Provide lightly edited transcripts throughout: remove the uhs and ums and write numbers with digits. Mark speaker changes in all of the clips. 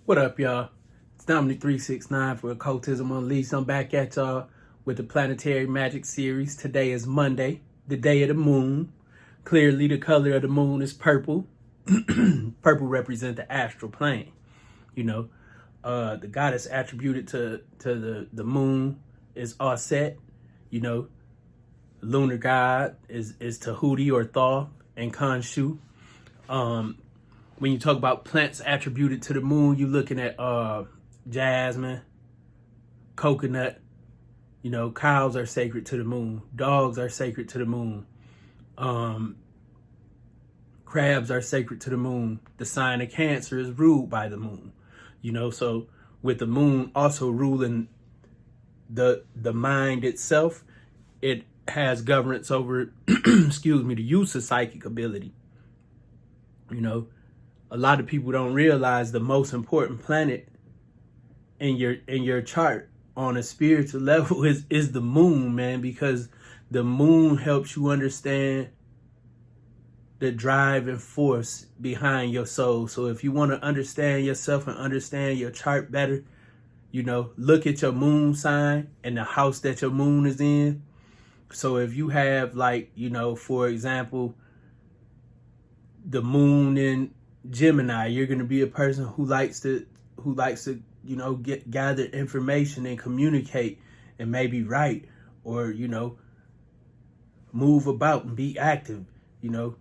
Speaker 1: What up, y'all? It's Dominec369 for Occultism Unleashed. I'm back at y'all with the Planetary Magick series. Today is Monday, the day of the moon. Clearly, the color of the moon is purple. Purple represents the astral plane. You know, the goddess attributed to the moon is Auset. You know, lunar god is Thahuti or Thoth and Khonshu. When you talk about plants attributed to the moon, you're looking at jasmine, coconut. You know, cows are sacred to the moon. Dogs are sacred to the moon. Crabs are sacred to the moon. The sign of Cancer is ruled by the moon. You know, so with the moon also ruling the mind itself, it has governance over, excuse me, the use of psychic ability. You know, a lot of people don't realize the most important planet in your chart on a spiritual level is the moon, man, because the moon helps you understand the drive and force behind your soul. So if you want to understand yourself and understand your chart better, you know, look at your moon sign and the house that your moon is in. So if you have, like, you know, for example, the moon in Gemini, you're going to be a person who likes to, you know, gather information and communicate and maybe write or, you know, move about and be active. You know,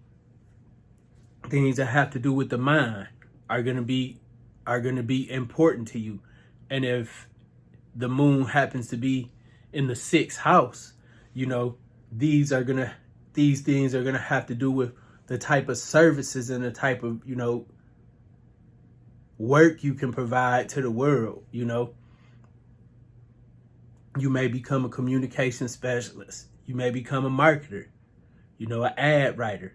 Speaker 1: things that have to do with the mind are going to be important to you. And if the moon happens to be in the 6th house, you know, these things are going to have to do with the type of services and the type of, you know, work you can provide to the world. You know, you may become a communication specialist. You may become a marketer, you know, an ad writer.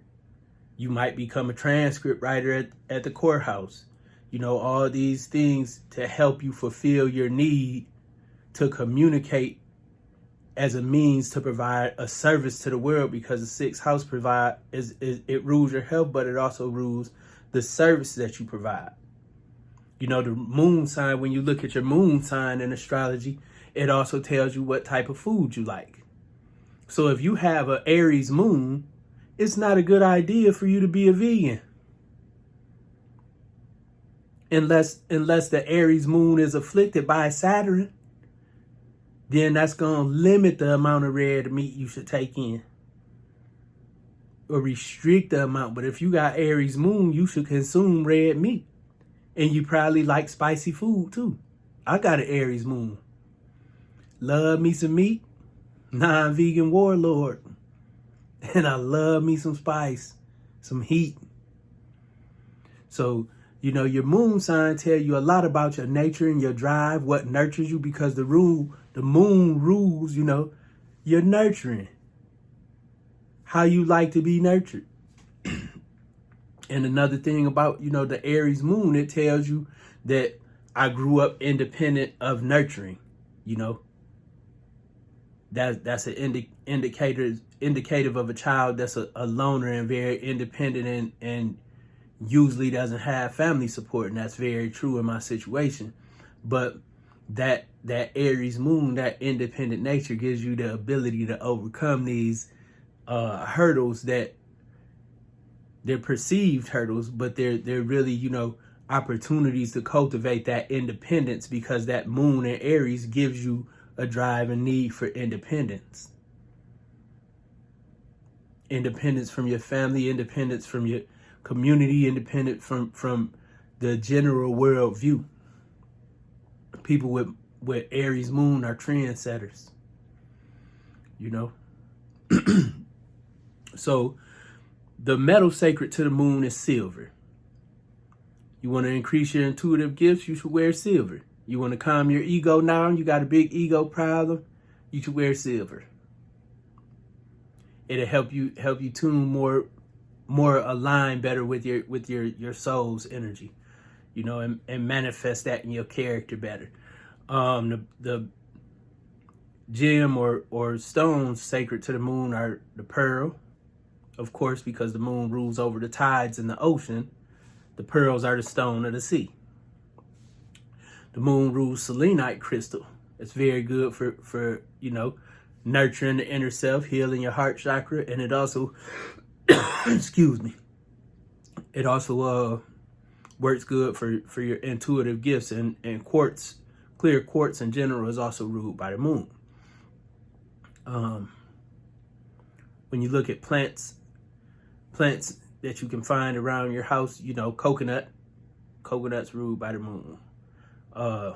Speaker 1: You might become a transcript writer at the courthouse. You know, all these things to help you fulfill your need to communicate as a means to provide a service to the world, because the 6th house it rules your health, but it also rules the service that you provide. You know, the moon sign, when you look at your moon sign in astrology, it also tells you what type of food you like. So if you have an Aries moon, it's not a good idea for you to be a vegan. Unless the Aries moon is afflicted by Saturn, then that's going to limit the amount of red meat you should take in or restrict the amount. But if you got Aries moon, you should consume red meat. And you probably like spicy food too. I got an Aries moon. Love me some meat. Non-vegan warlord. And I love me some spice, some heat. So, you know, your moon sign tell you a lot about your nature and your drive, what nurtures you, because the moon rules, you know, your nurturing, how you like to be nurtured. And another thing about, you know, the Aries moon, it tells you that I grew up independent of nurturing. You know, that's an indicative of a child that's a loner and very independent and usually doesn't have family support. And that's very true in my situation. But that Aries moon, that independent nature, gives you the ability to overcome these hurdles that they're perceived hurdles, but they're really, you know, opportunities to cultivate that independence, because that moon in Aries gives you a drive and need for independence. Independence from your family, independence from your community, independent from the general world view. People with Aries moon are trendsetters, you know. So the metal sacred to the moon is silver. You want to increase your intuitive gifts, you should wear silver. You want to calm your ego down, you got a big ego problem, you should wear silver. It'll help you tune more aligned better with your soul's energy, you know, and manifest that in your character better. The gem or stones sacred to the moon are the pearl, of course, because the moon rules over the tides in the ocean. The pearls are the stone of the sea. The moon rules selenite crystal. It's very good for nurturing the inner self, healing your heart chakra, and it also, excuse me, it also works good for your intuitive gifts, and quartz, clear quartz in general, is also ruled by the moon. When you look at plants that you can find around your house, coconut's ruled by the moon. A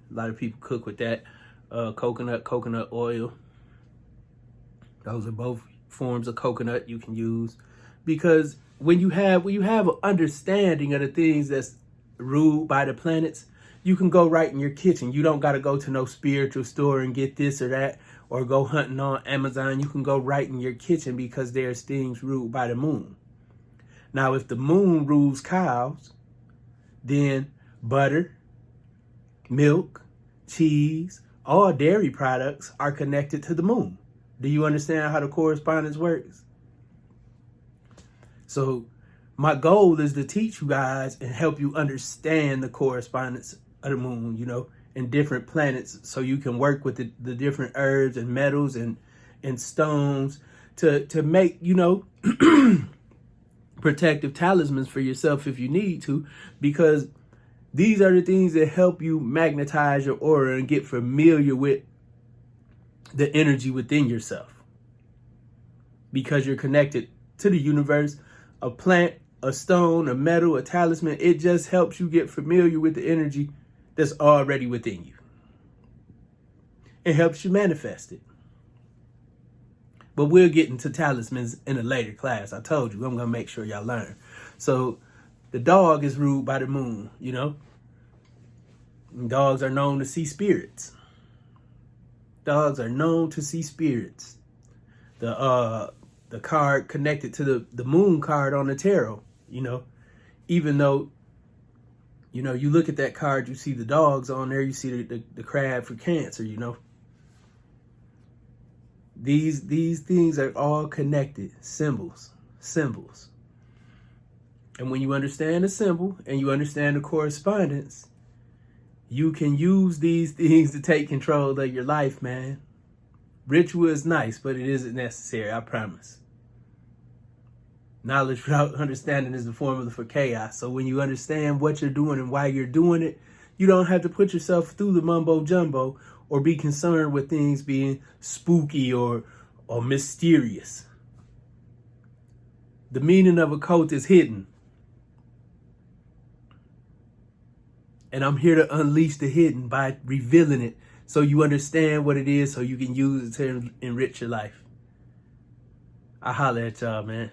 Speaker 1: lot of people cook with that. Coconut oil. Those are both forms of coconut you can use, because when you have an understanding of the things that's ruled by the planets, you can go right in your kitchen. You don't got to go to no spiritual store and get this or that, or go hunting on Amazon. You can go right in your kitchen, because there's things ruled by the moon. Now, if the moon rules cows, then butter, milk, cheese, all dairy products are connected to the moon. Do you understand how the correspondence works? So my goal is to teach you guys and help you understand the correspondence of the moon, and different planets, so you can work with the different herbs and metals and stones to make, protective talismans for yourself if you need to, because these are the things that help you magnetize your aura and get familiar with the energy within yourself, because you're connected to the universe. A plant, a stone, a metal, a talisman, it just helps you get familiar with the energy that's already within you. It helps you manifest it. But we'll get into talismans in a later class. I told you, I'm going to make sure y'all learn. So the dog is ruled by the moon, Dogs are known to see spirits. Dogs are known to see spirits. The card connected to the moon card on the tarot, even though, you look at that card, you see the dogs on there, you see the crab for Cancer, These things are all connected, symbols. And when you understand the symbol and you understand the correspondence, you can use these things to take control of your life, man. Ritual is nice, but it isn't necessary, I promise. Knowledge without understanding is the formula for chaos. So when you understand what you're doing and why you're doing it, you don't have to put yourself through the mumbo jumbo or be concerned with things being spooky or mysterious. The meaning of occult is hidden. And I'm here to unleash the hidden by revealing it, so you understand what it is, so you can use it to enrich your life. I holler at y'all, man.